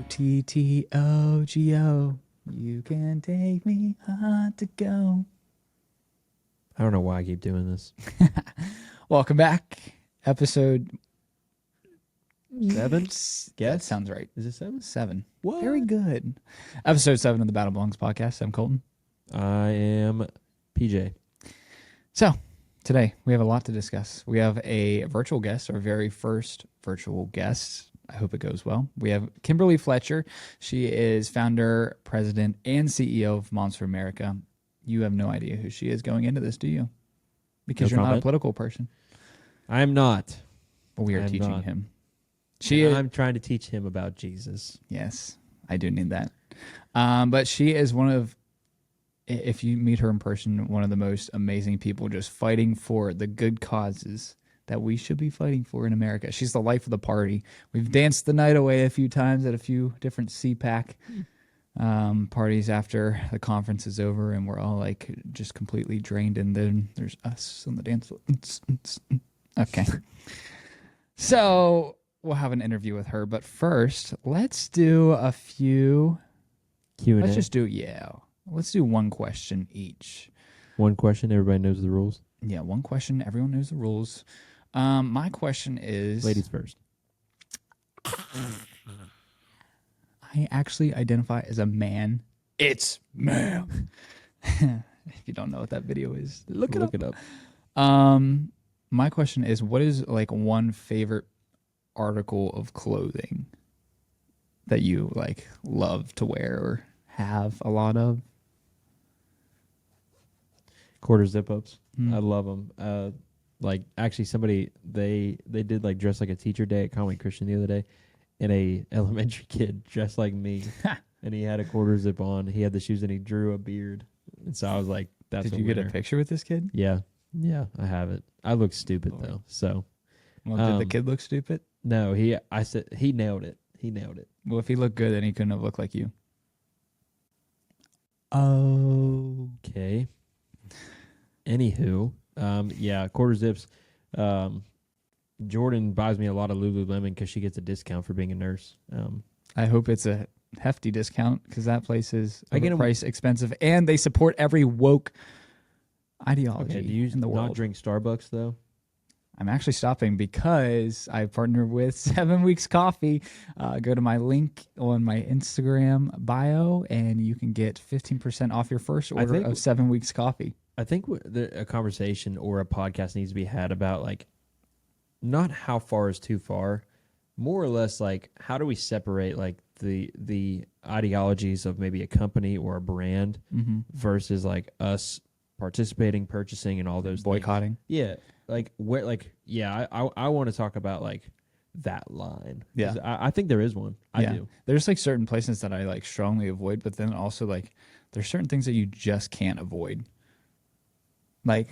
O-T-T-O-G-O. You can take me hard to go. I don't know why I keep doing this. Welcome back. Episode 7? That Guess? sounds right. Is it 7? 7. What? Very good. Episode 7 of the Battle Belongs podcast. I'm Colton. I am PJ. So, today we have a lot to discuss. We have a virtual guest, our very first virtual guest. I hope it goes well. We have Kimberly Fletcher. She is founder, president, and CEO of Moms for America. You have no idea who she is going into this, do you? Because No you're not a comment. political person. I am not. But we are I'm teaching not. him. I'm trying to teach him about Jesus. Yes, I do need that. But she is one of, if you meet her in person, one of the most amazing people just fighting for the good causes that we should be fighting for in America. She's the life of the party. We've danced the night away a few times at a few different CPAC parties after the conference is over, and we're all like just completely drained, and then there's us on the dance floor. Okay. So we'll have an interview with her, but first, let's do a few Q&A. Let's do one question each. One question. Everybody knows the rules. Yeah, one question. Everyone knows the rules. My question is... Ladies first. I actually identify as a man. It's man. If you don't know what that video is, look it up. My question is, what is like one favorite article of clothing that you like love to wear or have a lot of? Quarter zip ups. I love them. Like actually, somebody they did like dress like a teacher day at Conway Christian the other day, and a elementary kid dressed like me, and he had a quarter zip on. He had the shoes and he drew a beard, and so I was like, "That's." Did you get a picture with this kid? Yeah, I have it. I look stupid though, so. Well, did the kid look stupid? No, I said he nailed it. He nailed it. Well, if he looked good, then he couldn't have looked like you. Okay. Anywho, yeah, quarter zips. Jordan buys me a lot of Lululemon because she gets a discount for being a nurse. I hope it's a hefty discount because that place is price expensive, and they support every woke ideology Okay, do you in the world. not drink Starbucks though? I'm actually stopping because I partner with 7 Weeks Coffee. Go to my link on my Instagram bio, and you can get 15% off your first order of 7 Weeks Coffee. I think a conversation or a podcast needs to be had about like not how far is too far, more or less like how do we separate like the ideologies of maybe a company or a brand versus like us participating, purchasing, and all those Boycotting. things. Yeah, like where I want to talk about like that line. Yeah, I think there is one. I do. There's like certain places that I like strongly avoid, but then also like there's certain things that you just can't avoid. Like,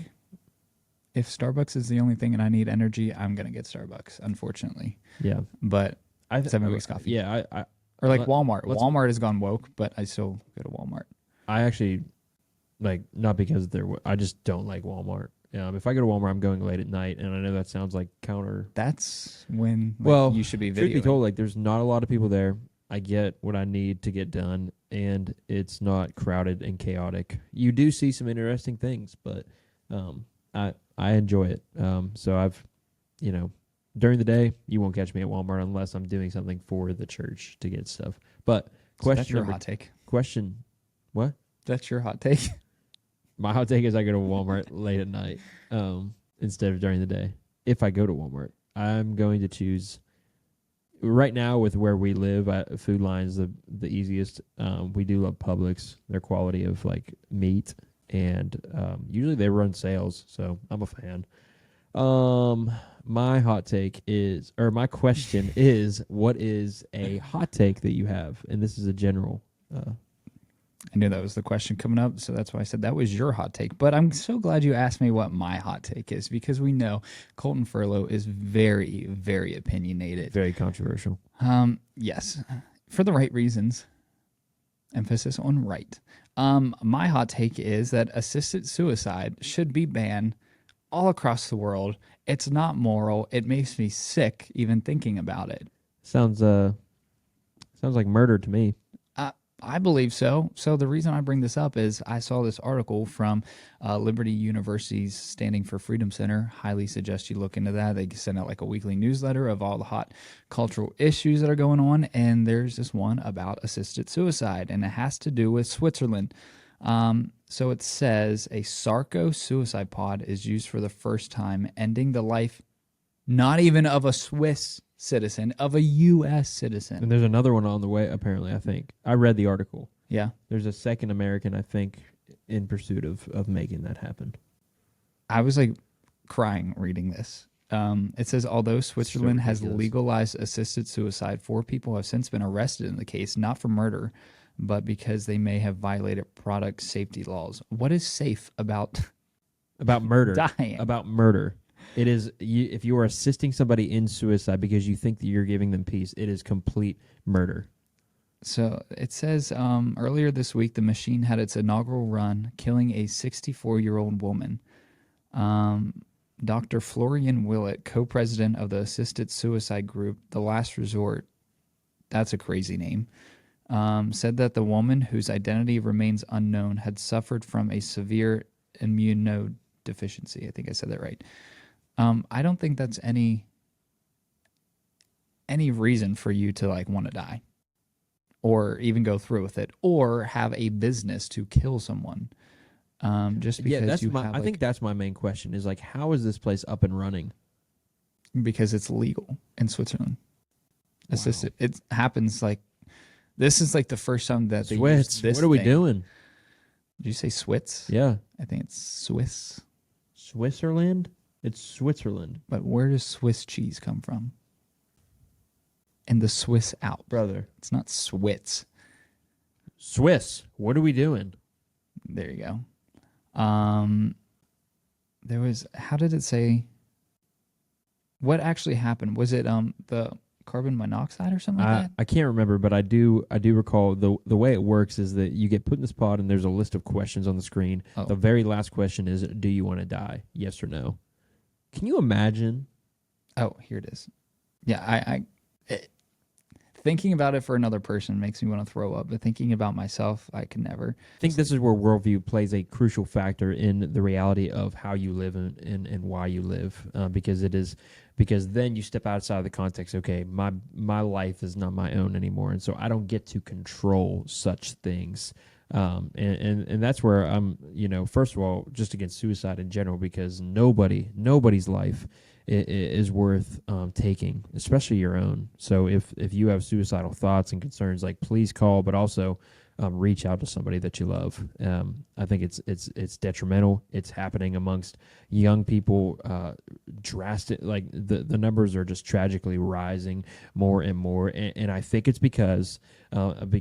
if Starbucks is the only thing and I need energy, I'm going to get Starbucks, unfortunately. Yeah. But 7 Weeks Coffee. Yeah. Or like Walmart. Walmart has gone woke, but I still go to Walmart. I actually, like, not because I just don't like Walmart. If I go to Walmart, I'm going late at night, and I know that sounds like counter. That's when you should be videoing. Truth be told, like, there's not a lot of people there. I get what I need to get done, and it's not crowded and chaotic. You do see some interesting things, but I enjoy it. So I've, during the day, you won't catch me at Walmart unless I'm doing something for the church to get stuff. But that's your hot take. What? That's your hot take. My hot take is I go to Walmart late at night instead of during the day. If I go to Walmart, I'm going to choose. Right now, with where we live, Food Line is the easiest. We do love Publix, their quality of like meat, and usually they run sales, so I'm a fan. My question is, what is a hot take that you have? And this is a general. I knew that was the question coming up, so that's why I said that was your hot take. But I'm so glad you asked me what my hot take is, because we know Coleton Furlow is very, very opinionated. Very controversial. Yes, for the right reasons. Emphasis on right. My hot take is that assisted suicide should be banned all across the world. It's not moral. It makes me sick even thinking about it. Sounds Sounds like murder to me. I believe so. So the reason I bring this up is I saw this article from Liberty University's Standing for Freedom Center. Highly suggest you look into that. They send out like a weekly newsletter of all the hot cultural issues that are going on, and there's this one about assisted suicide, and it has to do with Switzerland. So it says a Sarco suicide pod is used for the first time, ending the life not even of a Swiss citizen, of a U.S. citizen. And there's another one on the way, apparently, I think. I read the article. Yeah. There's a second American, I think, in pursuit of making that happen. I was like crying reading this. It says, although Switzerland has legalized assisted suicide, 4 people have since been arrested in the case, not for murder, but because they may have violated product safety laws. What is safe about murder? Dying. About murder. It is, if you are assisting somebody in suicide because you think that you're giving them peace, it is complete murder. So it says earlier this week, the machine had its inaugural run, killing a 64-year-old woman. Dr. Florian Willett, co-president of the assisted suicide group, The Last Resort, that's a crazy name, said that the woman, whose identity remains unknown, had suffered from a severe immunodeficiency. I think I said that right. I don't think that's any reason for you to like want to die or even go through with it or have a business to kill someone. Just because I think that's my main question is like, how is this place up and running? Because it's legal in Switzerland. Wow. Assisted. It happens like, this is like the first time that they Swiss. used this What are we thing. doing? Did you say Switz? Yeah. I think it's Swiss. Switzerland? It's Switzerland. But where does Swiss cheese come from? In the Swiss Alps. Brother. It's not Switz. Swiss. What are we doing? There you go. There was, how did it say? What actually happened? Was it the carbon monoxide or something like that? I can't remember, but I do recall the way it works is that you get put in this pod and there's a list of questions on the screen. Oh. The very last question is, do you want to die? Yes or no? Can you imagine? Oh, here it is. Yeah, thinking about it for another person makes me want to throw up, but thinking about myself, I can never. I think this is where worldview plays a crucial factor in the reality of how you live and why you live, because then you step outside of the context. Okay, my life is not my own anymore, and so I don't get to control such things. And that's where I'm, first of all, just against suicide in general, because nobody's life is worth taking, especially your own. So if you have suicidal thoughts and concerns, like, please call, but also reach out to somebody that you love. I think it's detrimental. It's happening amongst young people, drastic. Like the numbers are just tragically rising more and more, and I think it's because of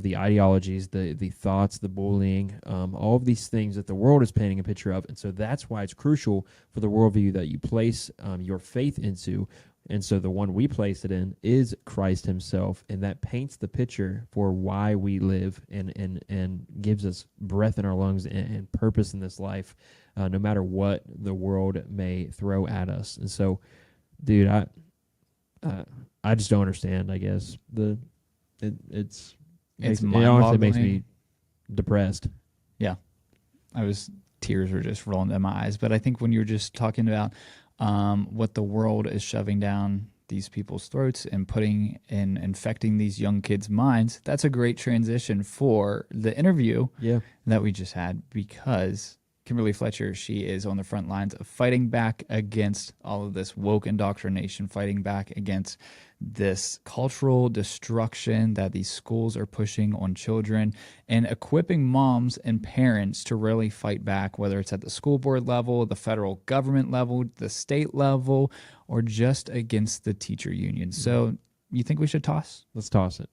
the ideologies, the thoughts, the bullying, all of these things that the world is painting a picture of, and so that's why it's crucial for the worldview that you place your faith into. And so the one we place it in is Christ himself, and that paints the picture for why we live and gives us breath in our lungs and purpose in this life, no matter what the world may throw at us. And so, dude, I just don't understand, I guess. It honestly makes me depressed. Yeah. Tears were just rolling down my eyes. But I think when you're just talking about what the world is shoving down these people's throats and putting and infecting these young kids' minds, that's a great transition for the interview that we just had, because Kimberly Fletcher, she is on the front lines of fighting back against all of this woke indoctrination, fighting back against this cultural destruction that these schools are pushing on children, and equipping moms and parents to really fight back, whether it's at the school board level, the federal government level, the state level, or just against the teacher union. So you think we should toss? Let's toss it.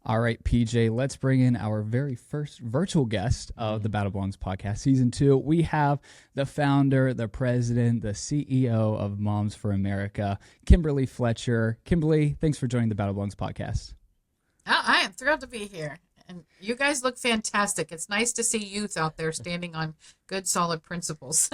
All right, PJ, let's bring in our very first virtual guest of the Battle Belongs podcast, season 2. We have the founder, the president, the CEO of Moms for America, Kimberly Fletcher. Kimberly, thanks for joining the Battle Belongs podcast. Oh, I am thrilled to be here. And you guys look fantastic. It's nice to see youth out there standing on good, solid principles.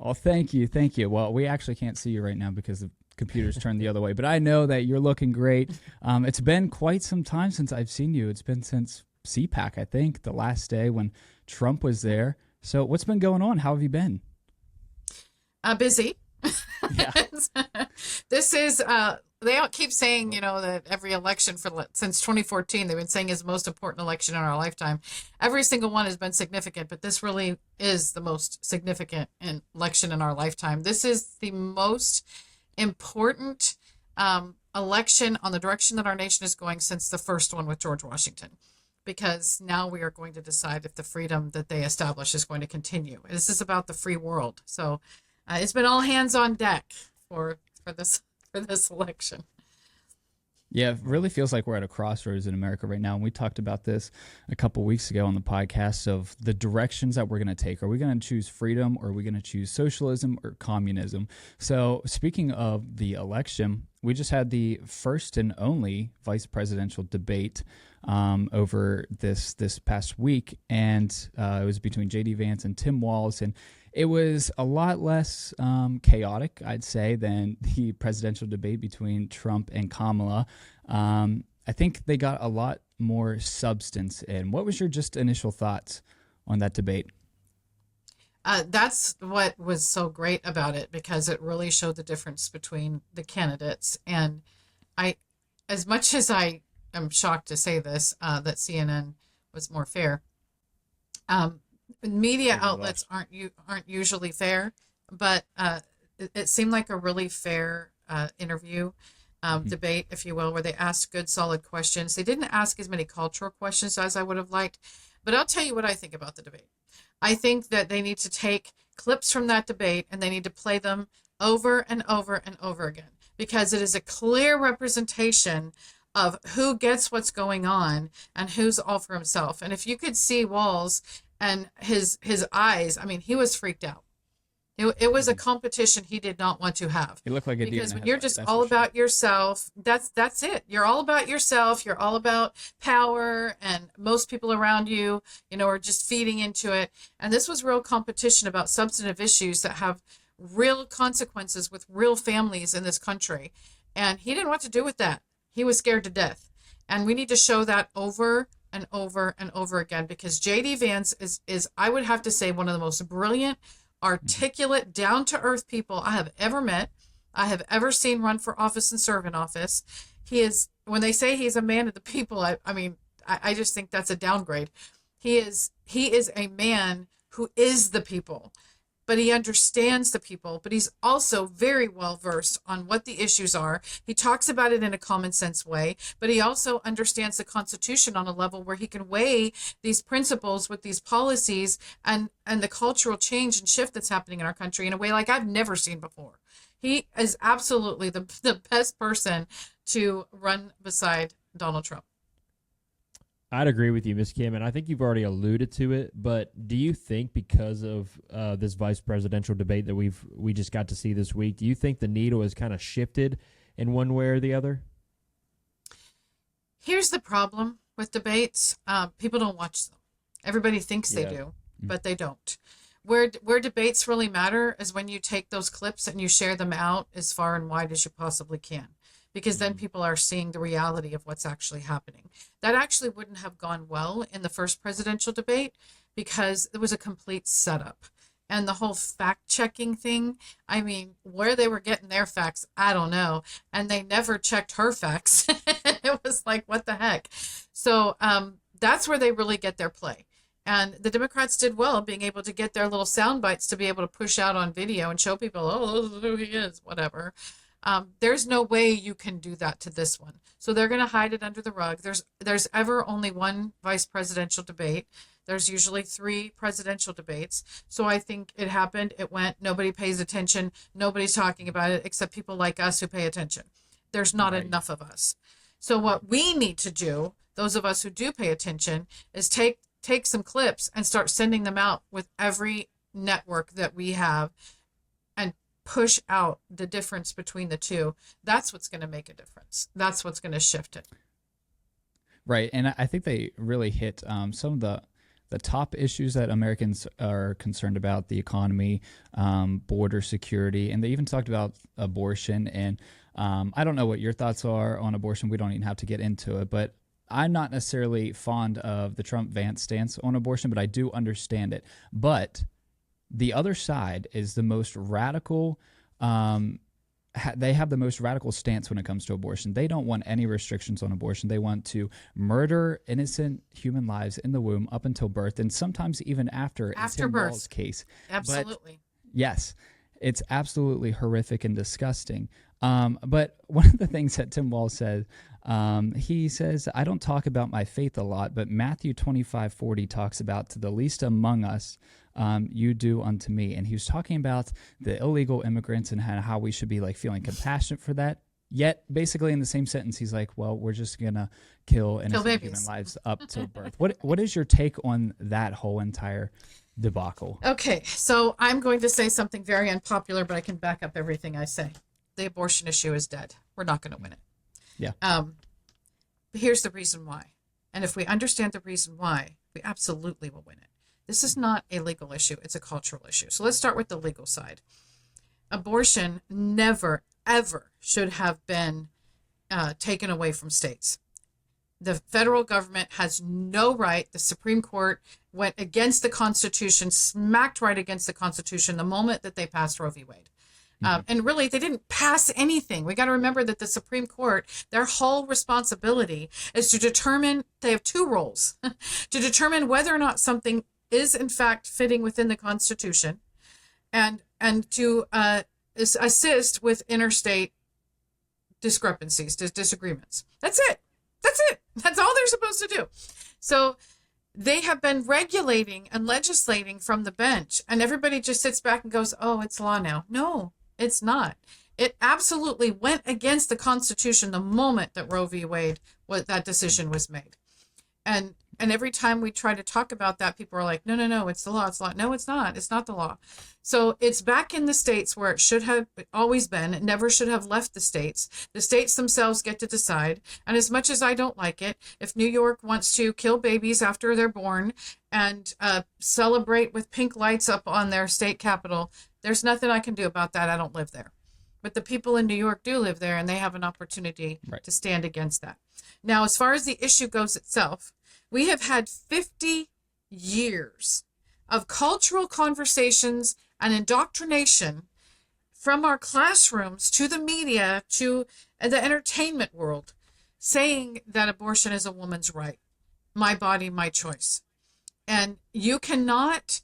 Oh, thank you. Thank you. Well, we actually can't see you right now because of computer's turned the other way. But I know that you're looking great. It's been quite some time since I've seen you. It's been since CPAC, I think, the last day when Trump was there. So what's been going on? How have you been? Busy. Yeah. This is they all keep saying, that every election since 2014 they've been saying is the most important election in our lifetime. Every single one has been significant, but this really is the most significant election in our lifetime. This is the most important election on the direction that our nation is going since the first one with George Washington, because now we are going to decide if the freedom that they establish is going to continue. This is about the free world. So it's been all hands on deck for this election. Yeah, it really feels like we're at a crossroads in America right now. And we talked about this a couple weeks ago on the podcast of the directions that we're going to take. Are we going to choose freedom, or are we going to choose socialism or communism? So speaking of the election, we just had the first and only vice presidential debate over this past week. And it was between J.D. Vance and Tim Walz. And it was a lot less chaotic, I'd say, than the presidential debate between Trump and Kamala. I think they got a lot more substance in. What was your just initial thoughts on that debate? That's what was so great about it, because it really showed the difference between the candidates. And as much as I am shocked to say this, that CNN was more fair, media outlets aren't usually fair, but it seemed like a really fair interview, debate, if you will, where they asked good, solid questions. They didn't ask as many cultural questions as I would have liked, but I'll tell you what I think about the debate. I think that they need to take clips from that debate and they need to play them over and over and over again, because it is a clear representation of who gets what's going on and who's all for himself. And if you could see Walz and his eyes, I mean, he was freaked out. It was a competition he did not want to have. It looked like a because when you're just all about yourself, that's it. You're all about yourself. You're all about power, and most people around you, are just feeding into it. And this was real competition about substantive issues that have real consequences with real families in this country. And he didn't know what to do with that. He was scared to death. And we need to show that over and over and over again, because J.D. Vance is I would have to say, one of the most brilliant, articulate, down-to-earth people I have ever met, I have ever seen run for office and serve in office. He is, when they say he's a man of the people, I just think that's a downgrade. He is a man who is the people, but he understands the people, but he's also very well versed on what the issues are. He talks about it in a common sense way, but he also understands the Constitution on a level where he can weigh these principles with these policies and the cultural change and shift that's happening in our country in a way like I've never seen before. He is absolutely the best person to run beside Donald Trump. I'd agree with you, Ms. Kim, and I think you've already alluded to it, but do you think because of this vice presidential debate that we just got to see this week, do you think the needle has kind of shifted in one way or the other? Here's the problem with debates. People don't watch them. Everybody thinks they do, but they don't. Where debates really matter is when you take those clips and you share them out as far and wide as you possibly can, because then people are seeing the reality of what's actually happening. That actually wouldn't have gone well in the first presidential debate, because it was a complete setup. And the whole fact-checking thing, I mean, where they were getting their facts, I don't know. And they never checked her facts. It was like, what the heck? So that's where they really get their play. And the Democrats did well being able to get their little sound bites to be able to push out on video and show people, oh, this is who he is, whatever. There's no way you can do that to this one. So they're going to hide it under the rug. There's ever only one vice presidential debate. There's usually 3 presidential debates. So I think it happened. It went. Nobody pays attention. Nobody's talking about it except people like us who pay attention. There's not enough of us. So what we need to do, those of us who do pay attention, is take some clips and start sending them out with every network that we have and push out the difference between the two. That's what's going to make a difference. That's what's going to shift it. Right. And I think they really hit some of the the top issues that Americans are concerned about: the economy, border security, and they even talked about abortion. And I don't know what your thoughts are on abortion. We don't even have to get into it, but I'm not necessarily fond of the Trump-Vance stance on abortion, but I do understand it. But the other side is the most radical. They have the most radical stance when it comes to abortion. They don't want any restrictions on abortion. They want to murder innocent human lives in the womb up until birth, and sometimes even after. In Tim birth. Walz's case, Absolutely. but yes, it's absolutely horrific and disgusting. But one of the things that Tim Walz said, he says, I don't talk about my faith a lot, but Matthew 25:40 talks about, to the least among us, you do unto me. And he was talking about the illegal immigrants and how we should be like feeling compassionate for that. Yet basically in the same sentence, he's like, well, we're just going to kill innocent human lives up till birth. What is your take on that whole entire debacle? Okay, so I'm going to say something very unpopular, but I can back up everything I say. The abortion issue is dead. We're not going to win it. Yeah. But here's the reason why. And if we understand the reason why, we absolutely will win it. This is not a legal issue. It's a cultural issue. So let's start with the legal side. Abortion never, ever should have been taken away from states. The federal government has no right. The Supreme Court went against the Constitution, smacked right against the Constitution the moment that they passed Roe v. Wade. And really, they didn't pass anything. We got to remember that the Supreme Court, their whole responsibility is to determine, they have two roles, to determine whether or not something is in fact fitting within the Constitution, and to assist with interstate discrepancies, disagreements. That's it. That's all they're supposed to do. So they have been regulating and legislating from the bench, and everybody just sits back and goes, oh, it's law now. No, it's not. It absolutely went against the Constitution the moment that Roe v. Wade, that decision was made. And every time we try to talk about that, people are like, no, it's the law. It's the law. No, it's not. It's not the law. So it's back in the states where it should have always been. It never should have left the states. The states themselves get to decide. And as much as I don't like it, if New York wants to kill babies after they're born and celebrate with pink lights up on their state capitol, there's nothing I can do about that. I don't live there. But the people in New York do live there, and they have an opportunity to stand against that. Now, as far as the issue goes itself, we have had 50 years of cultural conversations and indoctrination from our classrooms to the media to the entertainment world, saying that abortion is a woman's right. My body, my choice. And you cannot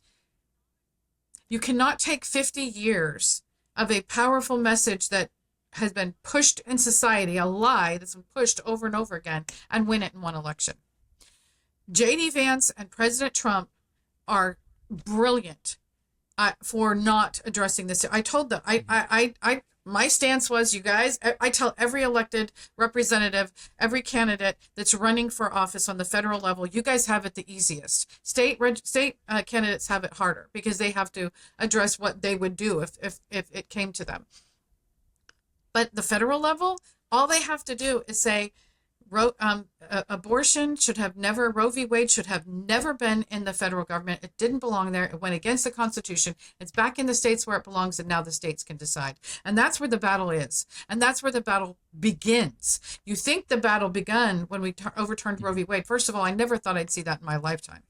take 50 years of a powerful message that has been pushed in society, a lie that's been pushed over and over again, and win it in one election. J.D. Vance and President Trump are brilliant for not addressing this. I told them, my stance was, you guys, I tell every elected representative, every candidate that's running for office on the federal level, you guys have it the easiest. State candidates have it harder because they have to address what they would do if it came to them. But the federal level, all they have to do is say, abortion should have never, Roe v. Wade should have never been in the federal government. It didn't belong there. It went against the Constitution. It's back in the states where it belongs, and now the states can decide. And that's where the battle is. And that's where the battle begins. You think the battle begun when we overturned Roe v. Wade. First of all, I never thought I'd see that in my lifetime.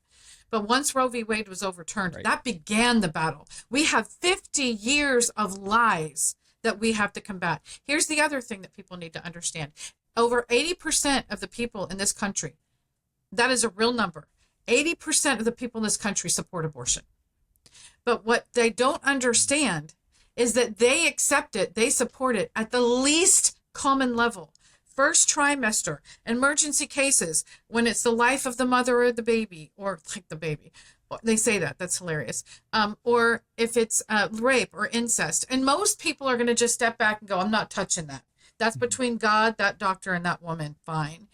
But once Roe v. Wade was overturned, that began the battle. We have 50 years of lies that we have to combat. Here's the other thing that people need to understand. Over 80% of the people in this country, that is a real number, 80% of the people in this country support abortion. But what they don't understand is that they accept it, they support it at the least common level. First trimester, emergency cases, when it's the life of the mother or the baby, or like the baby. They say that. That's hilarious. Or if it's rape or incest. And most people are going to just step back and go, I'm not touching that. That's between God, that doctor, and that woman. Fine.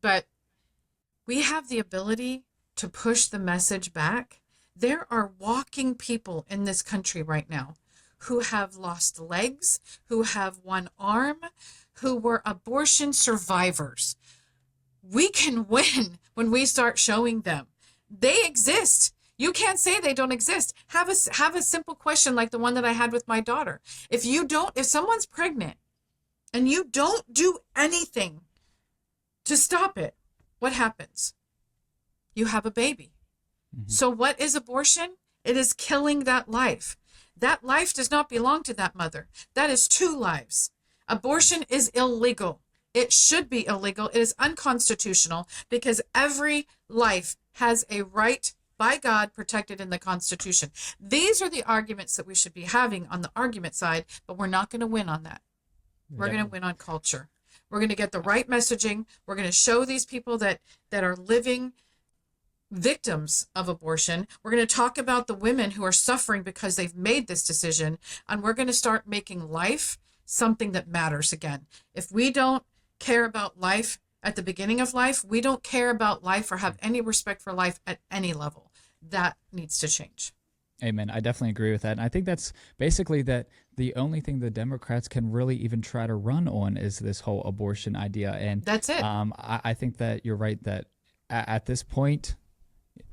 But we have the ability to push the message back. There are walking people in this country right now who have lost legs, who have one arm, who were abortion survivors. We can win when we start showing them They exist. You can't say they don't exist. Have a simple question like the one that I had with my daughter. If someone's pregnant and you don't do anything to stop it, what happens? You have a baby. Mm-hmm. So what is abortion? It is killing that life. That life does not belong to that mother. That is 2 lives. Abortion is illegal. It should be illegal. It is unconstitutional because every life has a right by God protected in the Constitution. These are the arguments that we should be having on the argument side, but we're not going to win on that. We're going to win on culture. We're going to get the right messaging. We're going to show these people that are living victims of abortion. We're going to talk about the women who are suffering because they've made this decision, and we're going to start making life something that matters again. If we don't care about life at the beginning of life, we don't care about life or have any respect for life at any level. That needs to change. Amen. I definitely agree with that. And I think that's basically that the only thing the Democrats can really even try to run on is this whole abortion idea. And that's it. I think that you're right that at this point,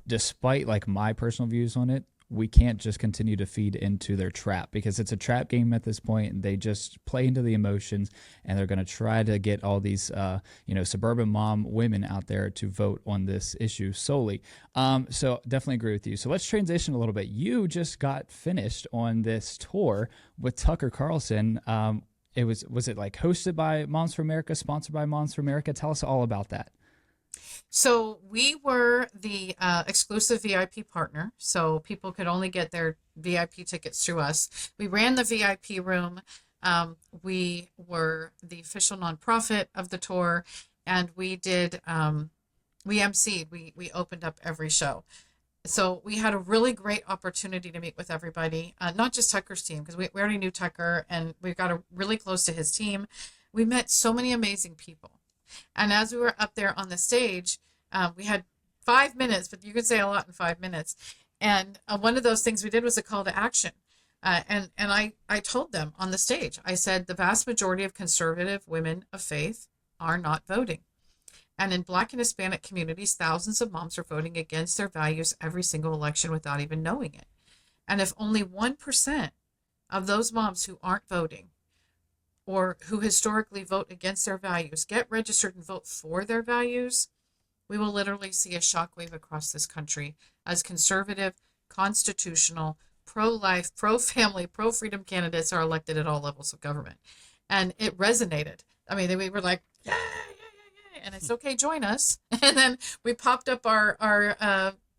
despite like my personal views on it, we can't just continue to feed into their trap because it's a trap game at this point, and they just play into the emotions, and they're going to try to get all these, suburban mom women out there to vote on this issue solely. So definitely agree with you. So let's transition a little bit. You just got finished on this tour with Tucker Carlson. Was it like hosted by Moms for America, sponsored by Moms for America? Tell us all about that. So we were the exclusive VIP partner, so people could only get their VIP tickets through us. We ran the VIP room. We were the official nonprofit of the tour, and we did, we emceed. We opened up every show. So we had a really great opportunity to meet with everybody, not just Tucker's team, because we already knew Tucker, and we got really close to his team. We met so many amazing people. And as we were up there on the stage, we had 5 minutes, but you could say a lot in 5 minutes. And one of those things we did was a call to action. And I told them on the stage, I said, the vast majority of conservative women of faith are not voting. And in Black and Hispanic communities, thousands of moms are voting against their values every single election without even knowing it. And if only 1% of those moms who aren't voting or who historically vote against their values get registered and vote for their values, we will literally see a shockwave across this country as conservative, constitutional, pro-life, pro-family, pro-freedom candidates are elected at all levels of government. And it resonated. I mean, we were like, yeah, and it's okay, join us. And then we popped up our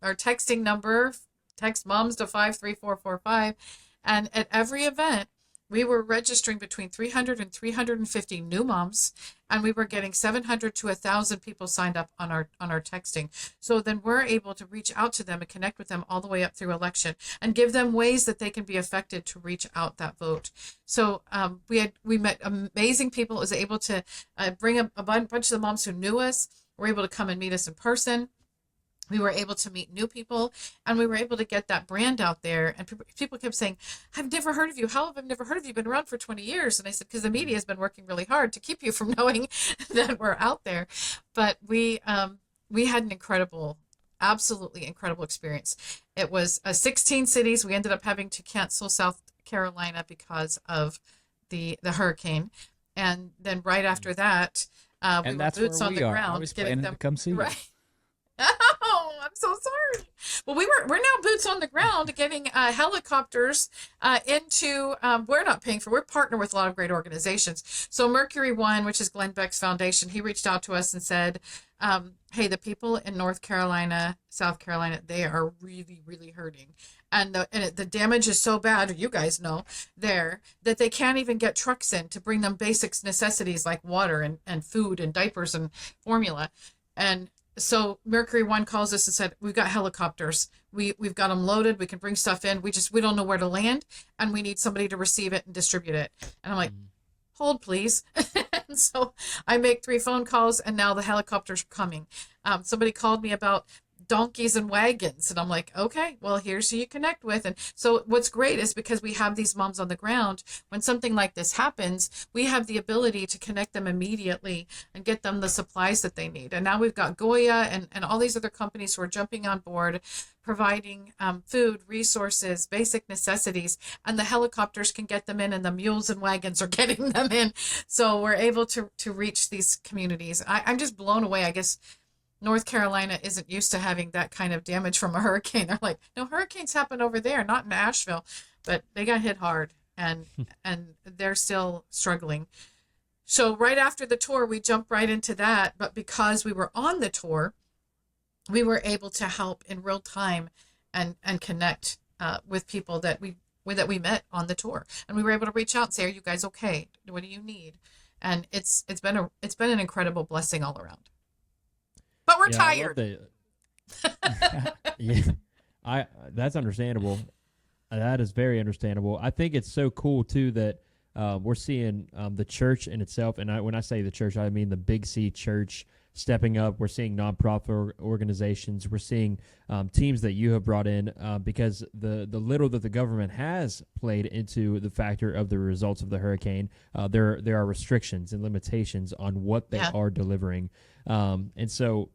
texting number, text moms to 53445. And at every event, we were registering between 300 and 350 new moms, and we were getting 700 to 1,000 people signed up on our texting. So then we're able to reach out to them and connect with them all the way up through election and give them ways that they can be affected to reach out that vote. So we met amazing people. It was able to bring a bunch of the moms who knew us, were able to come and meet us in person. We were able to meet new people, and we were able to get that brand out there. And people kept saying, I've never heard of you. How have I never heard of you? You've been around for 20 years. And I said, because the media has been working really hard to keep you from knowing that we're out there. But we had an absolutely incredible experience. It was 16 cities. We ended up having to cancel South Carolina because of the hurricane. And then right after that, we were boots on the ground getting them to come see right. Oh, I'm so sorry. Well, we're now boots on the ground getting helicopters into, we're not paying for, we're partnered with a lot of great organizations. So Mercury One, which is Glenn Beck's foundation, he reached out to us and said, hey, the people in North Carolina, South Carolina, they are really, really hurting. And the damage is so bad, you guys know, there, that they can't even get trucks in to bring them basic necessities like water and food and diapers and formula. And so Mercury One calls us and said, we've got helicopters. We've got them loaded. We can bring stuff in. We don't know where to land, and we need somebody to receive it and distribute it. And I'm like, hold, please. And so I make 3 phone calls, and now the helicopters are coming. Somebody called me about donkeys and wagons. And I'm like, okay, well, here's who you connect with. And so what's great is because we have these moms on the ground, when something like this happens, we have the ability to connect them immediately and get them the supplies that they need. And now we've got Goya and all these other companies who are jumping on board, providing food, resources, basic necessities, and the helicopters can get them in, and the mules and wagons are getting them in. So we're able to reach these communities. I'm just blown away. I guess North Carolina isn't used to having that kind of damage from a hurricane. They're like, no, hurricanes happen over there, not in Asheville, but they got hit hard, and they're still struggling. So right after the tour, we jumped right into that. But because we were on the tour, we were able to help in real time and connect with people that we met on the tour, and we were able to reach out and say, "Are you guys okay? What do you need?" And it's been an incredible blessing all around. But we're tired. Yeah, that's understandable. That is very understandable. I think it's so cool too that we're seeing the church in itself, and when I say the church, I mean the Big C Church stepping up. We're seeing nonprofit organizations. We're seeing teams that you have brought in because the little that the government has played into the factor of the results of the hurricane, there are restrictions and limitations on what they are delivering, and so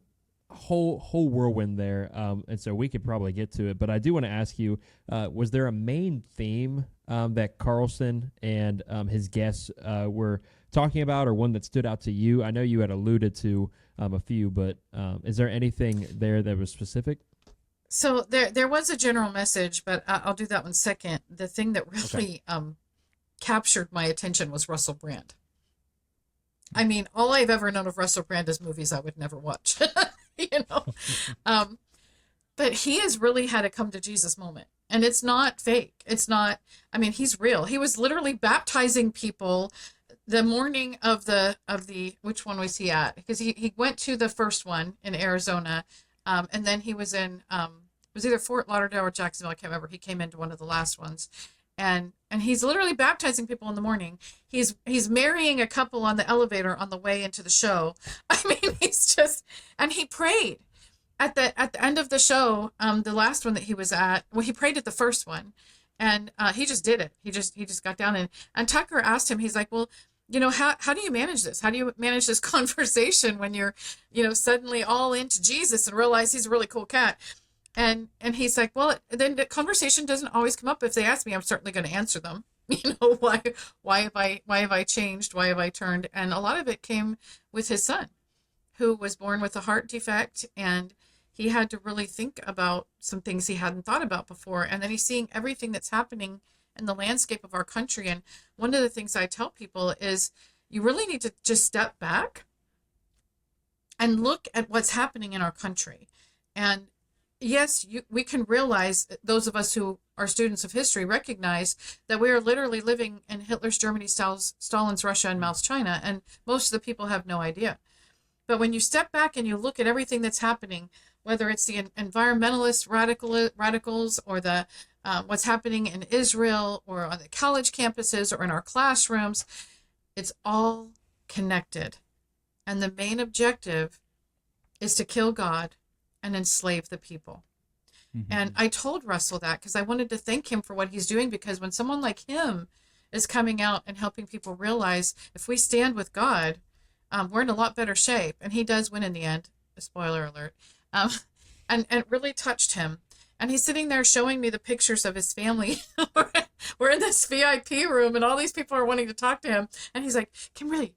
whole whirlwind there. And so we could probably get to it, but I do want to ask you: was there a main theme that Carlson and his guests were talking about, or one that stood out to you? I know you had alluded to a few, but is there anything there that was specific? So there was a general message, but I'll do that one second. The thing that really captured my attention was Russell Brand. I mean, all I've ever known of Russell Brand is movies I would never watch, but he has really had a come to Jesus moment. And it's not fake. It's not, I mean, he's real. He was literally baptizing people the morning of the, which one was he at? Because he went to the first one in Arizona. And then he was in, it was either Fort Lauderdale or Jacksonville. I can't remember. He came into one of the last ones. And he's literally baptizing people in the morning. He's marrying a couple on the elevator on the way into the show. I mean, and he prayed. At the end of the show, the last one that he was at, well, he prayed at the first one, and he just did it. He just got down, and Tucker asked him, he's like, well, how do you manage this? How do you manage this conversation when you're, suddenly all into Jesus and realize he's a really cool cat? And he's like, well, then the conversation doesn't always come up. If they ask me, I'm certainly going to answer them. Why have I changed? Why have I turned? And a lot of it came with his son, who was born with a heart defect, and he had to really think about some things he hadn't thought about before. And then he's seeing everything that's happening in the landscape of our country. And one of the things I tell people is you really need to just step back and look at what's happening in our country. And yes, we can realize, those of us who are students of history recognize that we are literally living in Hitler's Germany, Stalin's Russia, and Mao's China. And most of the people have no idea. But when you step back and you look at everything that's happening, whether it's the environmentalist radicals or the what's happening in Israel or on the college campuses or in our classrooms, it's all connected. And the main objective is to kill God and enslave the people. Mm-hmm. And I told Russell that because I wanted to thank him for what he's doing, because when someone like him is coming out and helping people realize if we stand with God, we're in a lot better shape. And he does win in the end. Spoiler alert. And it really touched him. And he's sitting there showing me the pictures of his family. We're in this VIP room and all these people are wanting to talk to him. And he's like, Kimberly,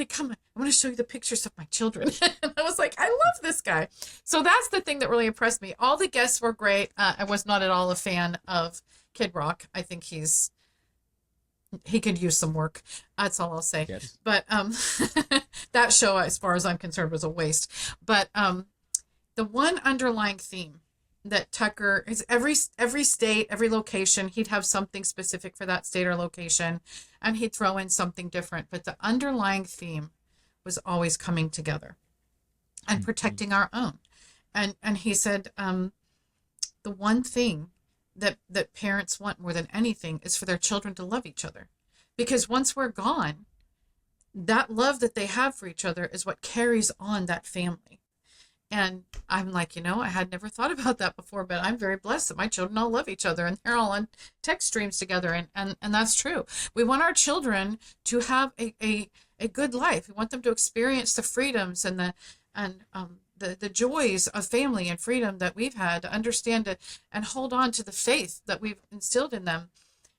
come. I want to show you the pictures of my children. And I was like, I love this guy. So that's the thing that really impressed me. All the guests were great. I was not at all a fan of Kid Rock. I think he could use some work. That's all I'll say. Yes. But that show, as far as I'm concerned, was a waste. But the one underlying theme that Tucker is, every state, every location, he'd have something specific for that state or location, and he'd throw in something different. But the underlying theme was always coming together and protecting our own. And he said, the one thing that parents want more than anything is for their children to love each other. Because once we're gone, that love that they have for each other is what carries on that family. And I'm like, I had never thought about that before, but I'm very blessed that my children all love each other and they're all on text streams together. And that's true. We want our children to have a good life. We want them to experience the freedoms and the joys of family and freedom that we've had, to understand it and hold on to the faith that we've instilled in them.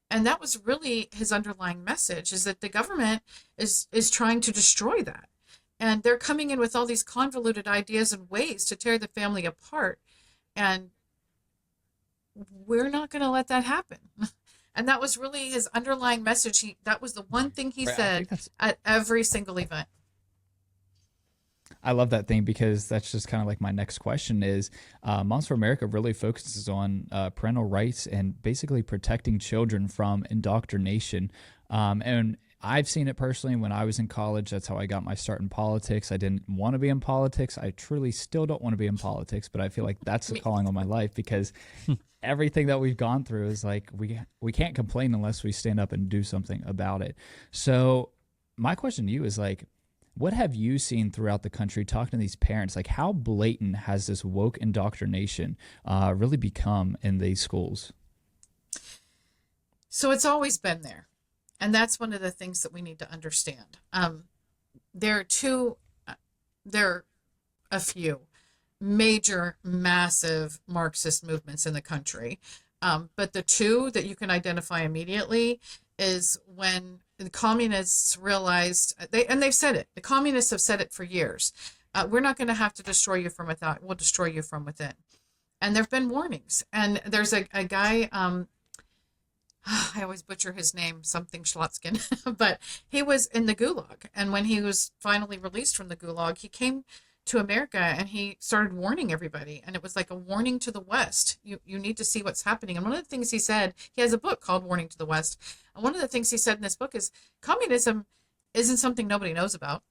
And that was really his underlying message, is that the government is trying to destroy that. And they're coming in with all these convoluted ideas and ways to tear the family apart. And we're not going to let that happen. And that was really his underlying message. That was the one thing he said at every single event. I love that thing, because that's just kind of like my next question is, Moms for America really focuses on parental rights and basically protecting children from indoctrination. And I've seen it personally when I was in college. That's how I got my start in politics. I didn't want to be in politics. I truly still don't want to be in politics, but I feel like that's the calling on my life, because everything that we've gone through is like, we can't complain unless we stand up and do something about it. So my question to you is like, what have you seen throughout the country talking to these parents? Like, how blatant has this woke indoctrination really become in these schools? So it's always been there. And that's one of the things that we need to understand. There are a few major, massive Marxist movements in the country. But the two that you can identify immediately is when the communists realized, they've said it, the communists have said it for years, we're not going to have to destroy you from without, we'll destroy you from within. And there have been warnings. And there's a guy, I always butcher his name, something Schlotskin, but he was in the Gulag. And when he was finally released from the Gulag, he came to America and he started warning everybody. And it was like a warning to the West. You need to see what's happening. And one of the things he said, he has a book called Warning to the West. And one of the things he said in this book is communism isn't something nobody knows about.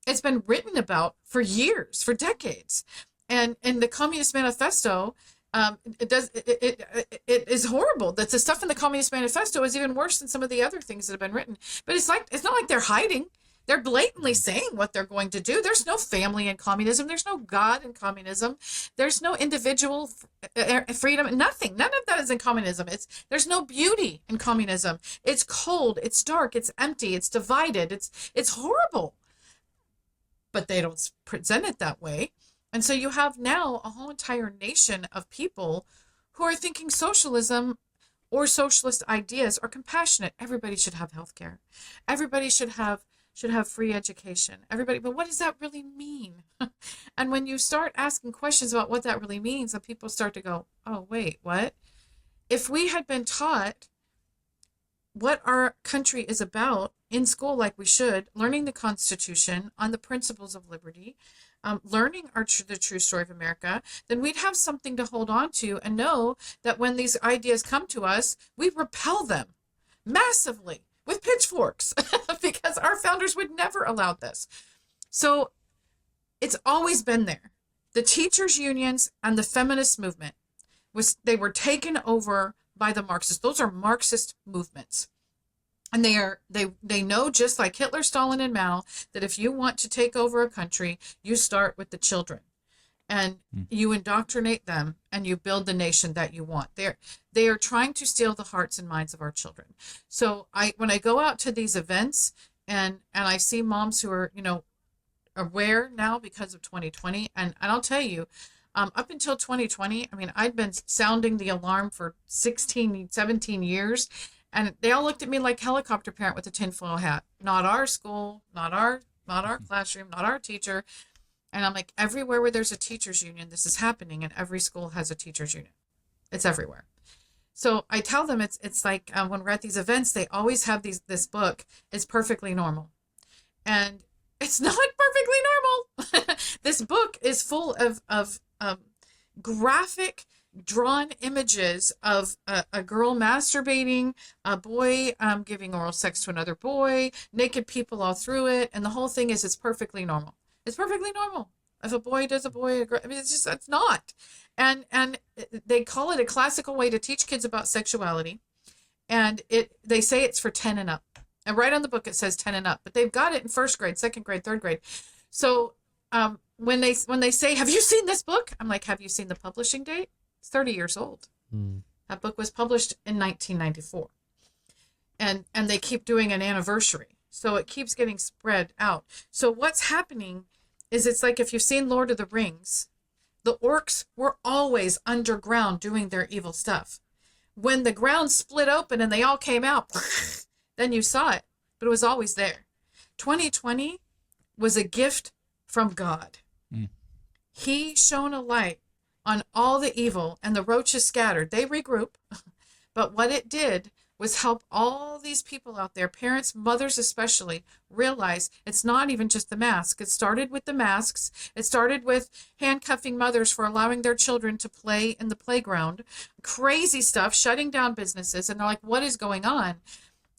It's been written about for years, for decades. And in the Communist Manifesto, it is horrible that the stuff in the Communist Manifesto is even worse than some of the other things that have been written. But it's not like they're hiding. They're blatantly saying what they're going to do. There's no family in communism. There's no God in communism. There's no individual freedom. Nothing. None of that is in communism. There's no beauty in communism. It's cold. It's dark. It's empty. It's divided. It's horrible. But they don't present it that way. And so you have now a whole entire nation of people who are thinking socialism or socialist ideas are compassionate. Everybody should have health care. Everybody should have free education. Everybody, but what does that really mean? And when you start asking questions about what that really means, then people start to go, oh, wait, what? If we had been taught what our country is about in school like we should, learning the Constitution on the principles of liberty, learning the true story of America, then we'd have something to hold on to and know that when these ideas come to us, we repel them massively with pitchforks because our founders would never allow this. So it's always been there. The teachers' unions and the feminist movement they were taken over by the Marxists. Those are Marxist movements. And they know, just like Hitler, Stalin, and Mao, that if you want to take over a country, you start with the children. And you indoctrinate them and you build the nation that you want. They are trying to steal the hearts and minds of our children. So when I go out to these events and I see moms who are, aware now because of 2020, and I'll tell you, up until 2020, I mean, I'd been sounding the alarm for 16, 17 years, and they all looked at me like helicopter parent with a tinfoil hat. Not our school, not our classroom, not our teacher. And I'm like, everywhere where there's a teachers union, this is happening, and every school has a teachers union. It's everywhere. So I tell them it's like when we're at these events, they always have this book. It's Perfectly Normal, and it's not perfectly normal. This book is full of graphic, drawn images of a girl masturbating, a boy giving oral sex to another boy, naked people all through it, and the whole thing is it's perfectly normal. It's perfectly normal. If a boy does a boy, I mean, it's not. And they call it a classical way to teach kids about sexuality. And they say it's for 10 and up. And right on the book, it says 10 and up. But they've got it in first grade, second grade, third grade. So when they say, have you seen this book? I'm like, have you seen the publishing date? It's 30 years old. That book was published in 1994. And they keep doing an anniversary. So it keeps getting spread out. So what's happening is, it's like, if you've seen Lord of the Rings, the orcs were always underground doing their evil stuff. When the ground split open and they all came out, then you saw it, but it was always there. 2020 was a gift from God. He shone a light on all the evil, and the roaches scattered. They regroup, but what it did was help all these people out there, parents, mothers especially, realize it's not even just the mask. It started with the masks. It started with handcuffing mothers for allowing their children to play in the playground. Crazy stuff, shutting down businesses. And they're like, what is going on?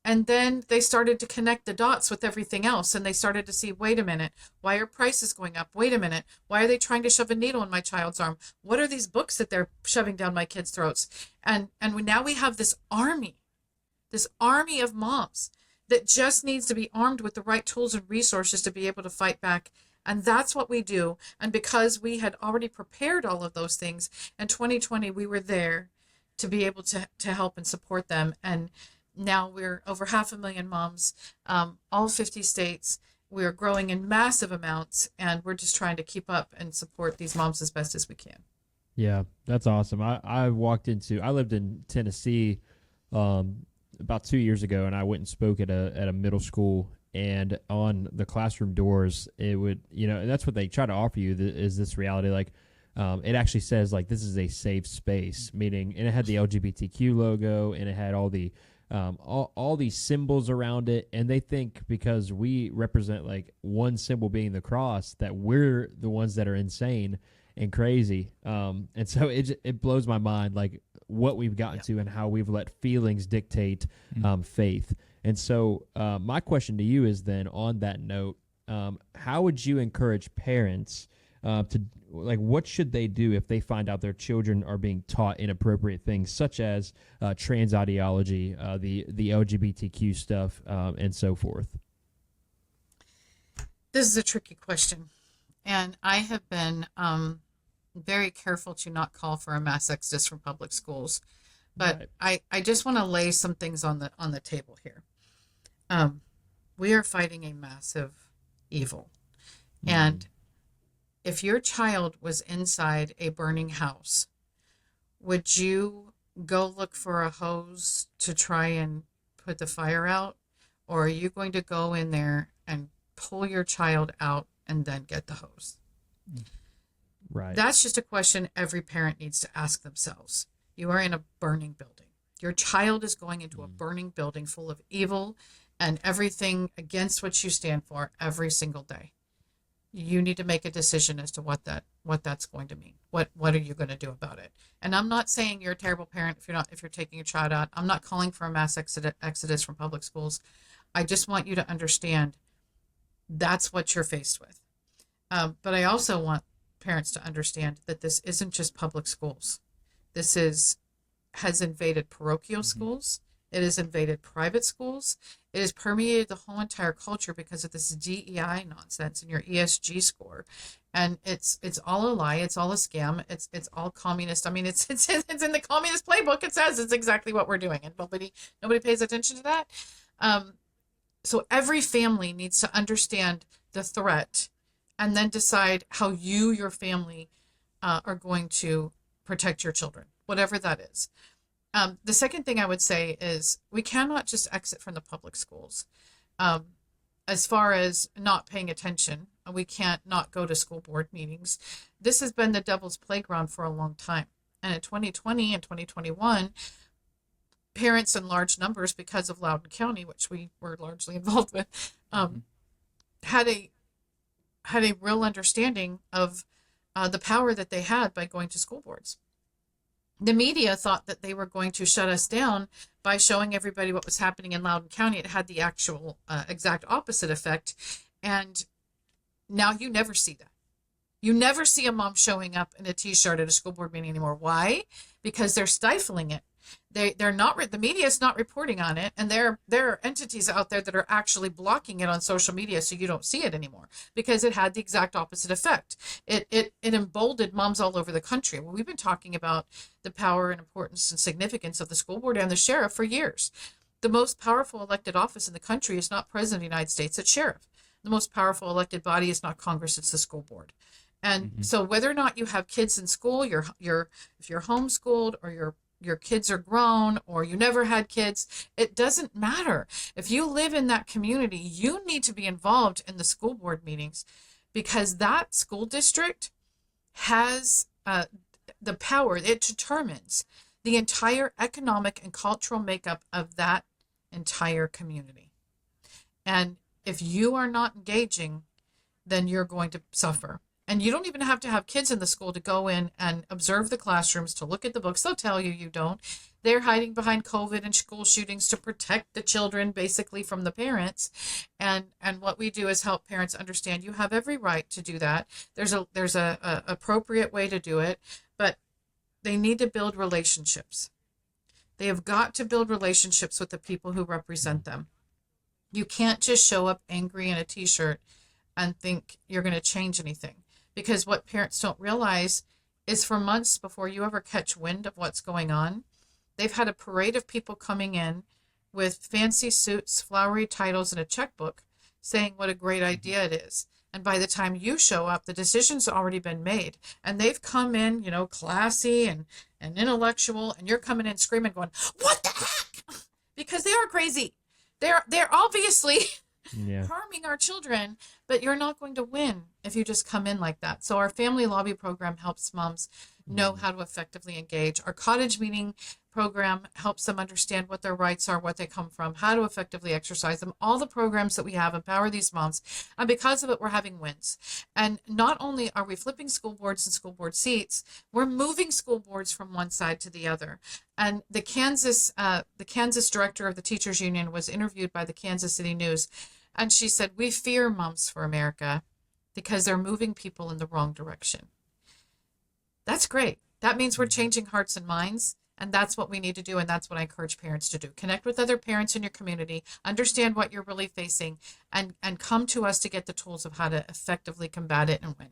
And then they started to connect the dots with everything else. And they started to see, wait a minute, why are prices going up? Wait a minute, why are they trying to shove a needle in my child's arm? What are these books that they're shoving down my kids' throats? And now we have this army of moms that just needs to be armed with the right tools and resources to be able to fight back. And that's what we do. And because we had already prepared all of those things, in 2020, we were there to be able to help and support them. And now we're over 500,000 moms, all 50 states. We're growing in massive amounts, and we're just trying to keep up and support these moms as best as we can. Yeah, that's awesome. I lived in Tennessee about 2 years ago, and I went and spoke at a middle school, and on the classroom doors, it would, and that's what they try to offer you, is this reality. Like, it actually says, like, this is a safe space, meaning, and it had the LGBTQ logo, and it had all the all these symbols around it, and they think because we represent, like, one symbol being the cross, that we're the ones that are insane and crazy. And so it blows my mind, like, what we've gotten to and how we've let feelings dictate faith. And so my question to you is then, on that note, how would you encourage parents to, like, what should they do if they find out their children are being taught inappropriate things, such as trans ideology, the LGBTQ stuff, and so forth? This is a tricky question. And I have been very careful to not call for a mass exodus from public schools. But right. I just want to lay some things on the table here. We are fighting a massive evil. And if your child was inside a burning house, would you go look for a hose to try and put the fire out? Or are you going to go in there and pull your child out and then get the hose? Right. That's just a question every parent needs to ask themselves. You are in a burning building. Your child is going into a burning building full of evil and everything against what you stand for every single day. You need to make a decision as to what that's going to mean. What are you going to do about it? And I'm not saying you're a terrible parent if you're taking your child out. I'm not calling for a mass exodus from public schools. I just want you to understand that's what you're faced with. But I also want parents to understand that this isn't just public schools. This has invaded parochial schools. It has invaded private schools. It has permeated the whole entire culture because of this DEI nonsense and your ESG score. And it's all a lie. It's all a scam. It's all communist. I mean, it's in the communist playbook. It says it's exactly what we're doing, and nobody pays attention to that. So every family needs to understand the threat and then decide how your family are going to protect your children, whatever that is. The second thing I would say is we cannot just exit from the public schools. As far as not paying attention, we can't not go to school board meetings. This has been the devil's playground for a long time. And in 2020 and 2021, parents in large numbers, because of Loudoun County, which we were largely involved with, had a real understanding of the power that they had by going to school boards. The media thought that they were going to shut us down by showing everybody what was happening in Loudoun County. It had the actual exact opposite effect. And now you never see that. You never see a mom showing up in a t-shirt at a school board meeting anymore. Why? Because they're stifling it. They're not, the media is not reporting on it, and there are entities out there that are actually blocking it on social media so you don't see it anymore, because it had the exact opposite effect. It emboldened moms all over the country. Well, we've been talking about the power and importance and significance of the school board and the sheriff for years. The most powerful elected office in the country is not president of the United States, it's sheriff. The most powerful elected body is not Congress, it's the school board. And so whether or not you have kids in school, if you're homeschooled, or your kids are grown, or you never had kids, it doesn't matter. If you live in that community, you need to be involved in the school board meetings, because that school district has the power. It determines the entire economic and cultural makeup of that entire community. And if you are not engaging, then you're going to suffer. And you don't even have to have kids in the school to go in and observe the classrooms, to look at the books. They'll tell you don't. They're hiding behind COVID and school shootings to protect the children, basically, from the parents. And what we do is help parents understand you have every right to do that. There's a appropriate way to do it, but they need to build relationships. They have got to build relationships with the people who represent them. You can't just show up angry in a t-shirt and think you're going to change anything. Because what parents don't realize is, for months before you ever catch wind of what's going on, they've had a parade of people coming in with fancy suits, flowery titles, and a checkbook saying what a great idea it is. And by the time you show up, the decision's already been made. And they've come in, classy and intellectual, and you're coming in screaming, going, what the heck? Because they are crazy. They're obviously harming our children, but you're not going to win if you just come in like that. So our family lobby program helps moms know how to effectively engage. Our cottage meeting program helps them understand what their rights are, what they come from, how to effectively exercise them. All the programs that we have empower these moms. And because of it, we're having wins. And not only are we flipping school boards and school board seats, we're moving school boards from one side to the other. And the Kansas director of the teachers union was interviewed by the Kansas City News. And she said, we fear Moms for America because they're moving people in the wrong direction. That's great. That means we're changing hearts and minds. And that's what we need to do. And that's what I encourage parents to do. Connect with other parents in your community, understand what you're really facing, and come to us to get the tools of how to effectively combat it and win.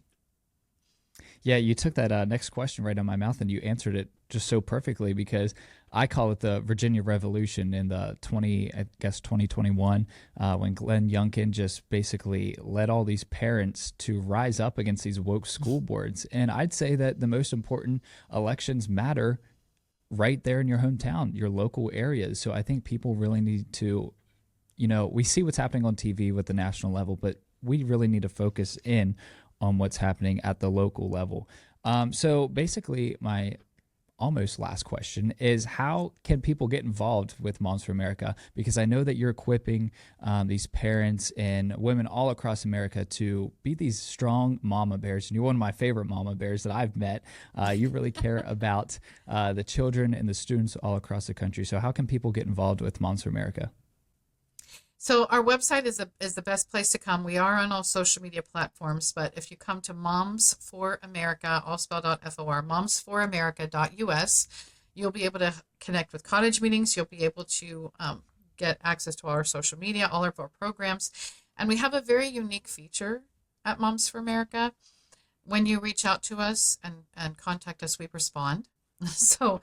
Yeah, you took that next question right out of my mouth, and you answered it just so perfectly, because I call it the Virginia Revolution in the 2021, when Glenn Youngkin just basically led all these parents to rise up against these woke school boards. And I'd say that the most important elections matter right there in your hometown, your local areas. So I think people really need to, we see what's happening on TV with the national level, but we really need to focus in on what's happening at the local level. So basically, my almost last question is, how can people get involved with Moms for America? Because I know that you're equipping these parents and women all across America to be these strong mama bears. And you're one of my favorite mama bears that I've met. You really care about the children and the students all across the country. So how can people get involved with Moms for America? So our website is the best place to come. We are on all social media platforms, but if you come to Moms for America, all spelled out FOR, momsforamerica.us, you'll be able to connect with cottage meetings. You'll be able to get access to our social media, all of our programs. And we have a very unique feature at Moms for America. When you reach out to us and contact us, we respond. So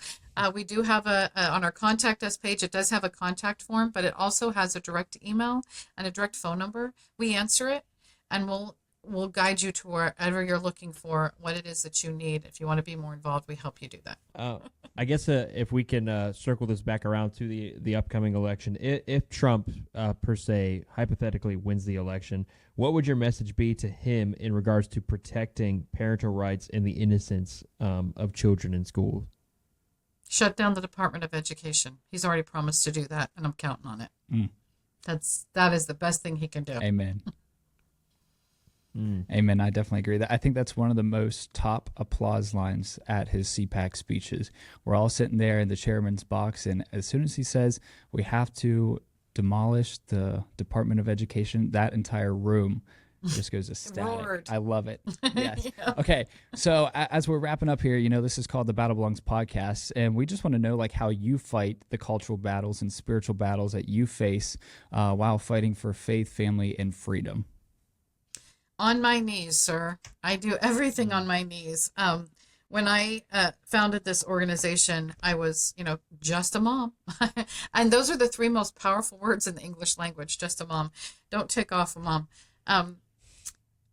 we do have on our contact us page, it does have a contact form, but it also has a direct email and a direct phone number. We answer it, and we'll guide you to wherever you're looking for what it is that you need. If you want to be more involved, we help you do that. I guess if we can circle this back around to the upcoming election, if Trump, per se, hypothetically wins the election, what would your message be to him in regards to protecting parental rights and the innocence of children in schools? Shut down the Department of Education. He's already promised to do that, and I'm counting on it. That is the best thing he can do. Amen. Amen. I definitely agree. I think that's one of the most top applause lines at his CPAC speeches. We're all sitting there in the chairman's box, and as soon as he says we have to demolish the Department of Education, that entire room It just goes ecstatic. roared. I love it. Yes. Yeah. Okay. So as we're wrapping up here, this is called the Battle Belongs podcast, and we just want to know like how you fight the cultural battles and spiritual battles that you face while fighting for faith, family, and freedom. On my knees, sir. I do everything on my knees. When I founded this organization, I was, just a mom. And those are the three most powerful words in the English language, just a mom. Don't tick off a mom.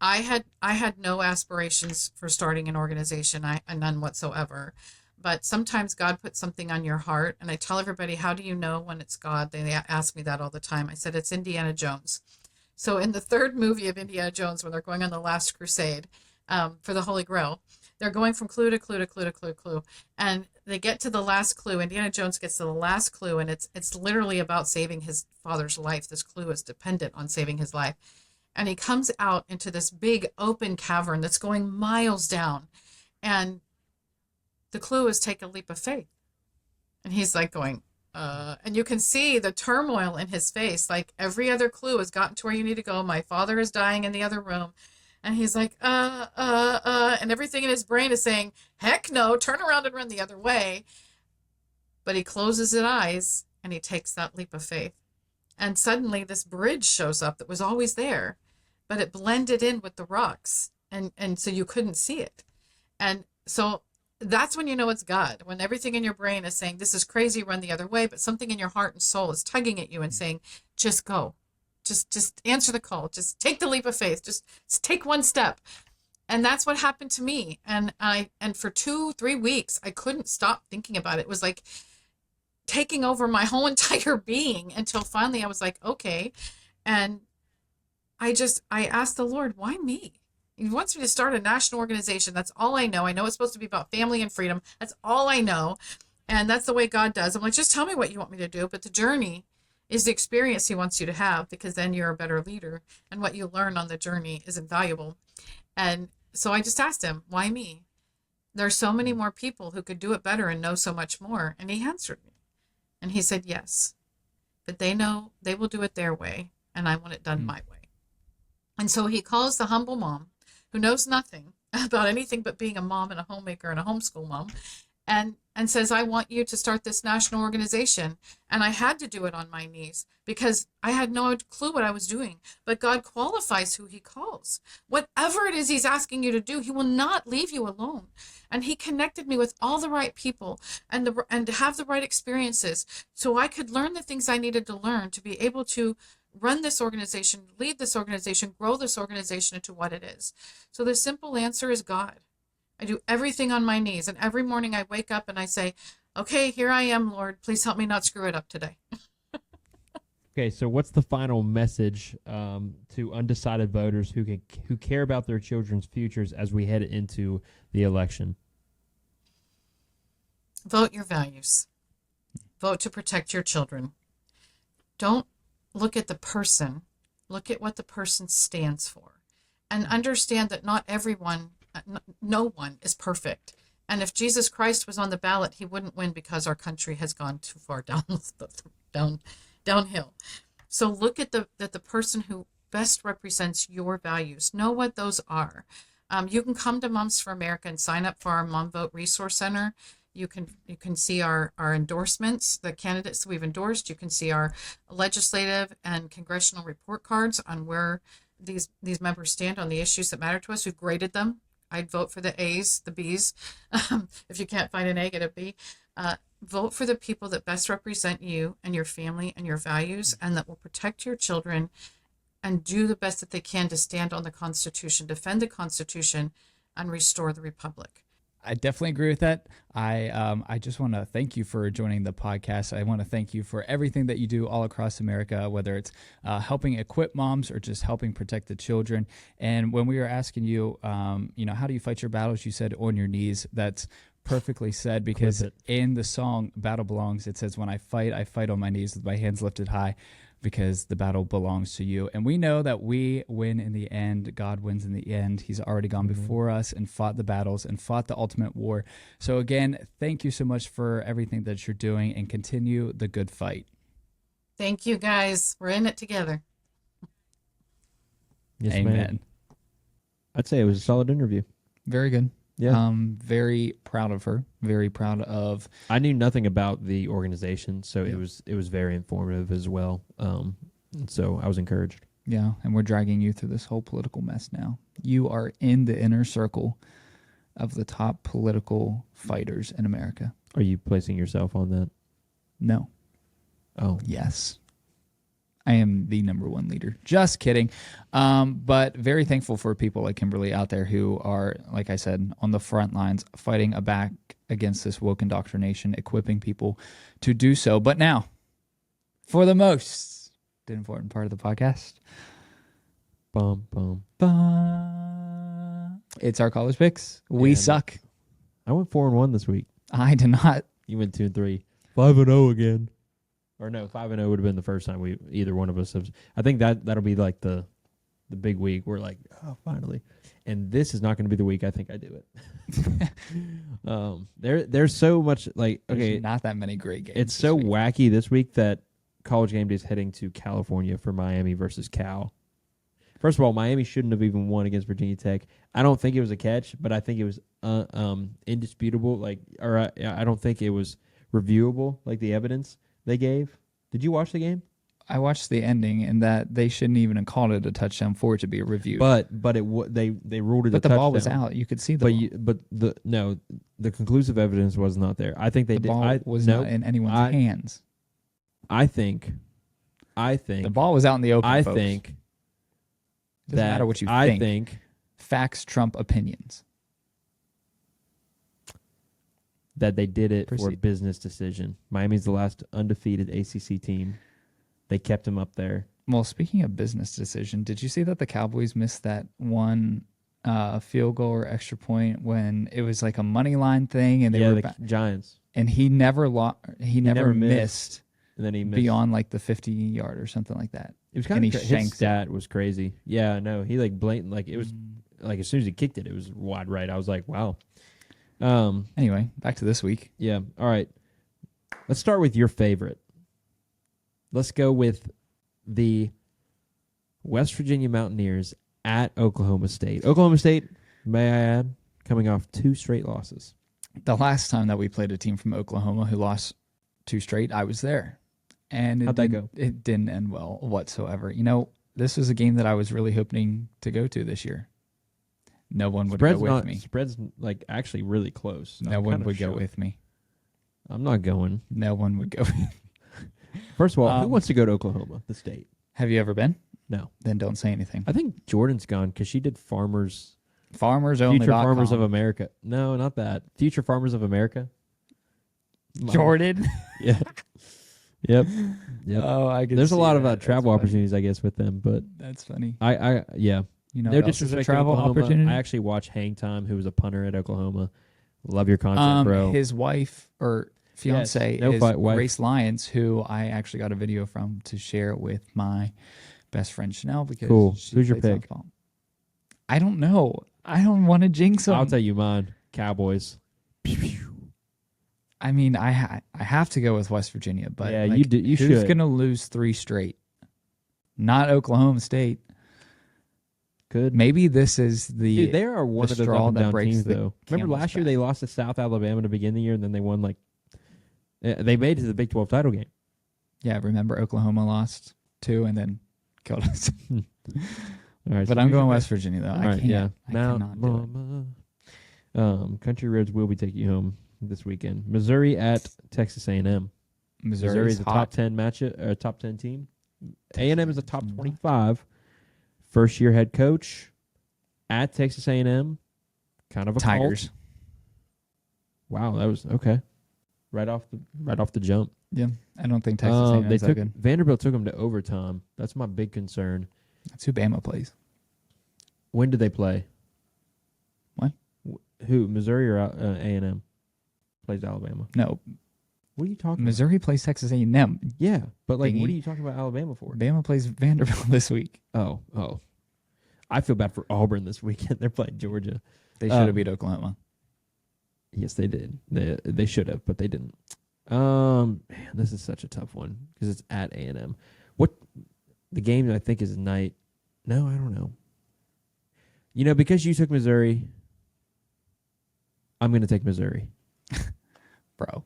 I had no aspirations for starting an organization, none whatsoever. But sometimes God puts something on your heart, and I tell everybody, how do you know when it's God? They ask me that all the time. I said, it's Indiana Jones. So in the third movie of Indiana Jones, when they're going on the last crusade for the Holy Grail, they're going from clue to clue to clue to clue to clue. And they get to the last clue. Indiana Jones gets to the last clue, and it's literally about saving his father's life. This clue is dependent on saving his life. And he comes out into this big open cavern that's going miles down. And the clue is take a leap of faith. And he's like going, and you can see the turmoil in his face. Like every other clue has gotten to where you need to go. My father is dying in the other room. And he's like, and everything in his brain is saying, heck no, turn around and run the other way. But he closes his eyes and he takes that leap of faith. And suddenly this bridge shows up that was always there, but it blended in with the rocks. And so you couldn't see it. And so that's when you know it's God, when everything in your brain is saying, this is crazy, run the other way, but something in your heart and soul is tugging at you and saying, just go, just answer the call, just take the leap of faith, just take one step. And that's what happened to me. And for 2-3 weeks, I couldn't stop thinking about it. It was like taking over my whole entire being until finally I was like, okay. And I asked the Lord, why me? He wants me to start a national organization. That's all I know. I know it's supposed to be about family and freedom. That's all I know. And that's the way God does. I'm like, just tell me what you want me to do. But the journey is the experience he wants you to have, because then you're a better leader. And what you learn on the journey is invaluable. And so I just asked him, why me? There's so many more people who could do it better and know so much more. And he answered me. And he said, yes, but they know they will do it their way. And I want it done my way. And so he calls the humble mom who knows nothing about anything but being a mom and a homemaker and a homeschool mom, and says, I want you to start this national organization. And I had to do it on my knees because I had no clue what I was doing. But God qualifies who he calls. Whatever it is he's asking you to do, he will not leave you alone. And he connected me with all the right people and to have the right experiences so I could learn the things I needed to learn to be able to run this organization, lead this organization, grow this organization into what it is. So the simple answer is God. I do everything on my knees. And every morning I wake up and I say, okay, here I am, Lord. Please help me not screw it up today. Okay, so what's the final message to undecided voters who care about their children's futures as we head into the election? Vote your values. Vote to protect your children. Don't look at the person. Look at what the person stands for. And understand that not everyone, no one is perfect. And if Jesus Christ was on the ballot, he wouldn't win because our country has gone too far downhill. So look at the person who best represents your values. Know what those are. You can come to Moms for America and sign up for our Mom Vote Resource Center. You can see our endorsements, the candidates that we've endorsed. You can see our legislative and congressional report cards on where these members stand on the issues that matter to us. We've graded them. I'd vote for the A's, the B's. If you can't find an A, get a B. Vote for the people that best represent you and your family and your values, and that will protect your children and do the best that they can to stand on the Constitution, defend the Constitution, and restore the Republic. I definitely agree with that. I just want to thank you for joining the podcast. I want to thank you for everything that you do all across America, whether it's helping equip moms or just helping protect the children. And when we were asking you, how do you fight your battles? You said on your knees. That's perfectly said, because in the song Battle Belongs, it says, when I fight on my knees with my hands lifted high, because the battle belongs to you. And we know that we win in the end. God wins in the end. He's already gone before us and fought the battles and fought the ultimate war. So again, thank you so much for everything that you're doing, and continue the good fight. Thank you, guys. We're in it together. Yes, Amen. ma'am. I'd say it was a solid interview. Very good. Yeah. Very proud of her. Very proud of. I knew nothing about the organization, so Yeah. it was very informative as well. And so I was encouraged. Yeah, and we're dragging you through this whole political mess now. You are in the inner circle of the top political fighters in America. Are you placing yourself on that? No. Oh, Yes. I am the number one leader. Just kidding. But very thankful for people like Kimberly out there who are, like I said, on the front lines fighting back against this woke indoctrination, equipping people to do so. But now, for the most important part of the podcast, bum bum. it's our college picks. We And suck. I went 4-1 this week. I did not. You went 2-3. 5-0 again. Or no, 5-0 would have been the first time we either one of us have. I think that'll be like the big week. We're like, oh, finally. And this is not going to be the week I think I do it. There's so much like okay, There's not that many great games. it's this so week. wacky this week that College Game Day is heading to California for Miami versus Cal. First of all, Miami shouldn't have even won against Virginia Tech. I don't think it was a catch, but I think it was indisputable. Like, or I don't think it was reviewable. Like the evidence they gave. Did you watch the game? I watched the ending, and that they shouldn't even have called it a touchdown for it to be reviewed. But they ruled it a the touchdown. ball was out. You could see the ball. The conclusive evidence was not there. I think they The did. ball was not in anyone's hands. I think The ball was out in the open. I folks. think Doesn't that matter what you I think. think Facts trump opinions. that they did it for a Proceed. business decision. Miami's the last undefeated ACC team. They kept him up there. Well, speaking of business decision, did you see that the Cowboys missed that one field goal or extra point when it was like a money line thing, and they were the Giants. and he never never missed And then he missed. beyond like the 50-yard or something like that. It was and kind he of his shanked it. stat was crazy. Yeah, no, he like blatant like it was like as soon as he kicked it, it was wide right. I was like, wow. Anyway, back to this week. Yeah. All right. Let's start with your favorite. Let's go with the West Virginia Mountaineers at Oklahoma State. Oklahoma State, may I add, coming off 2 straight losses. The last time that we played a team from Oklahoma who lost 2 straight, I was there. And How'd that go? It didn't end well whatsoever. You know, this was a game that I was really hoping to go to this year. No one would go with me. Spread's like actually really close. No I'm one kinda would go shocked. with me. I'm not going. No one would go with me. First of all, who wants to go to Oklahoma, the state? Have you ever been? No. Then don't say anything. I think Jordan's gone because she did Farmers Farmers-only.com. Future Farmers of America. No, not that. Future Farmers of America. Jordan. Yeah. Yep. Oh, I can There's a see lot of that. That's travel funny. opportunities, I guess, with them. But That's funny. yeah. You know, No what else is a disrespect to travel Oklahoma. opportunity. I actually watched Hang Time, who was a punter at Oklahoma. Love your content, bro. His wife or fiance no is fight, wife. Grace Lyons, who I actually got a video from to share with my best friend Chanel because Cool. she Who's your played pick? softball. I don't know. I don't want to jinx them. I'll tell you mine. Cowboys. I mean, I have to go with West Virginia, but Yeah, like, you do- you who's should. going to lose 3 straight? Not Oklahoma State. Good. Maybe this is the Dude, they are one the of those straw up and that down breaks teams, the though. Remember camel's last year back. they lost to South Alabama to begin the year, and then they won like they made it to the Big 12 title game. Yeah, remember Oklahoma lost 2 and then killed us. All right, But so I'm who's your going pick? West Virginia though. All I right, can't. yeah. I Mount cannot do it. Mama. Country Roads will be taking you home this weekend. Missouri at Texas A&M. Missouri is a top 10 matchup, top 10 team. A&M is a top 25. First year head coach at Texas A&M. Kind of a Tigers. cult. Wow, that was okay. Right off the jump. Yeah, I don't think Texas A&M They is that took good. Vanderbilt took them to overtime. That's my big concern. That's who Bama plays. When did they play? What? Who? Missouri or A&M plays Alabama? No, What are you talking about? Missouri plays Texas A&M. Yeah, but like, Dingy. what are you talking about Alabama for? Bama plays Vanderbilt this week. Oh. I feel bad for Auburn this weekend. They're playing Georgia. They should have beat Oklahoma. Yes, they did. They should have, but they didn't. Man, this is such a tough one because it's at A&M. What the game I think is night? No, I don't know. Because you took Missouri, I'm going to take Missouri. Bro,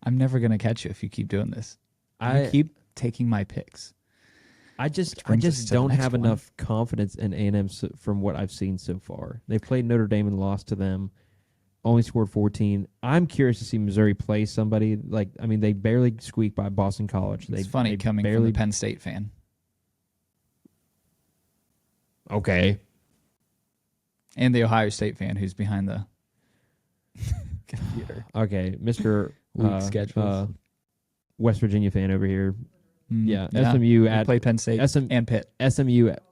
I'm never going to catch you if you keep doing this. You I keep taking my picks. I just brings us to the don't next have one. enough confidence in A&M from what I've seen so far. They played Notre Dame and lost to them. Only scored 14. I'm curious to see Missouri play somebody they barely squeaked by Boston College. It's funny coming from the Penn State fan. Okay. And the Ohio State fan who's behind the computer. Okay, Mr. Weak schedules. West Virginia fan over here. Yeah. SMU We at play Penn State and Pitt. SMU at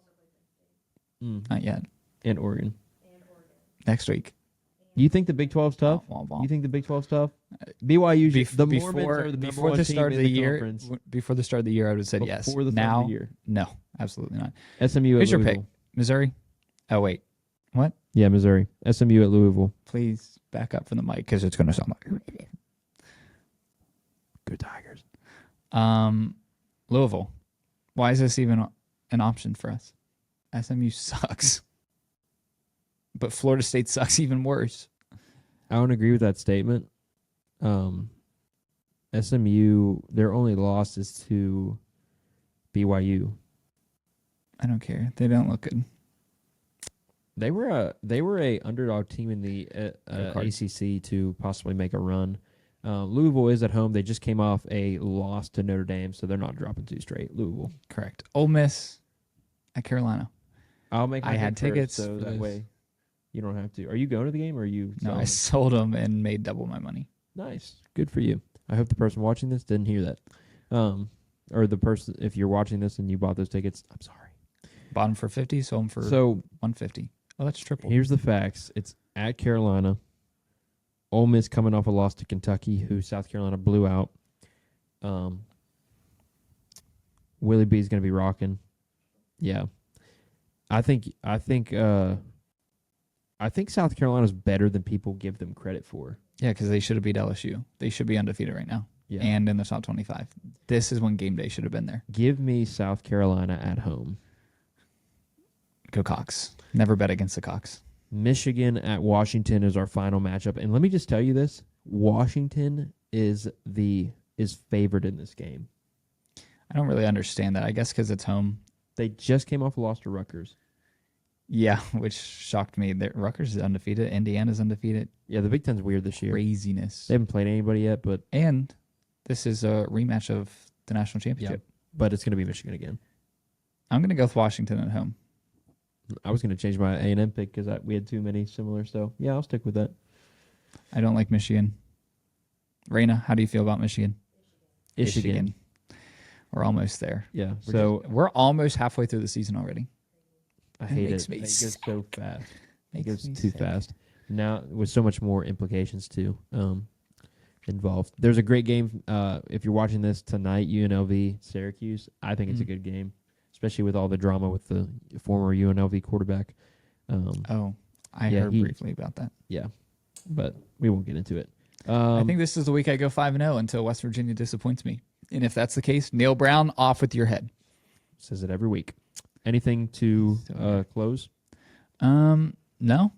Not yet. and Oregon. Next week. You think the Big 12's tough? You think the Big 12's tough? BYU the Mormons are the number one team in the conference. Before the start of the year, I would have said yes. Before the start now, of the year. no, absolutely not. SMU Who's at your pick? Louisville. Missouri? Oh, wait. What? Yeah, Missouri. SMU at Louisville. Please back up from the mic because it's going to sound like good Tigers. Louisville. Why is this even an option for us? SMU sucks. But Florida State sucks even worse. I don't agree with that statement. SMU, their only loss is to BYU. I don't care. They don't look good. They were a underdog team in the ACC to possibly make a run. Louisville is at home. They just came off a loss to Notre Dame, so they're not dropping 2 straight. Louisville. Correct. Ole Miss at Carolina. I'll make. I had tickets, so that way you don't have to. Are you going to the game or are you? No, I sold them and made double my money. Nice. Good for you. I hope the person watching this didn't hear that. Or the person, if you're watching this and you bought those tickets, I'm sorry. Bought them for 50, sold them for so 150. Oh, that's triple. Here's the facts. It's at Carolina. Ole Miss coming off a loss to Kentucky, who South Carolina blew out. Willie B's going to be rocking. Yeah. I think South Carolina's better than people give them credit for. Yeah, because they should have beat LSU. They should be undefeated right now. Yeah. And in the top 25. This is when game day should have been there. Give me South Carolina at home. Go Cox. Never bet against the Cox. Michigan at Washington is our final matchup. And let me just tell you this. Washington is favored in this game. I don't really understand that. I guess because it's home. They just came off a loss to Rutgers. Yeah, which shocked me. Rutgers is undefeated. Indiana's undefeated. Yeah, the Big Ten's weird this year. Craziness. They haven't played anybody yet, but... And this is a rematch of the national championship. Yeah, but it's going to be Michigan again. I'm going to go with Washington at home. I was going to change my A&M pick because we had too many similar, so yeah, I'll stick with that. I don't like Michigan. Raina, how do you feel about Michigan? Michigan. We're almost there. Yeah, we're almost halfway through the season already. I hate it. It goes so fast. It goes too fast. Now, with so much more implications, too, involved. There's a great game. If you're watching this tonight, UNLV, Syracuse, I think it's a good game, especially with all the drama with the former UNLV quarterback. I heard briefly about that. Yeah, but we won't get into it. I think this is the week I go 5-0 until West Virginia disappoints me. And if that's the case, Neil Brown, off with your head. Says it every week. Anything to close? No.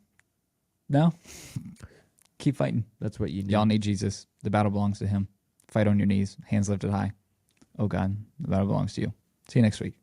Keep fighting. That's what you need. Y'all need Jesus. The battle belongs to him. Fight on your knees, hands lifted high. Oh God, the battle belongs to you. See you next week.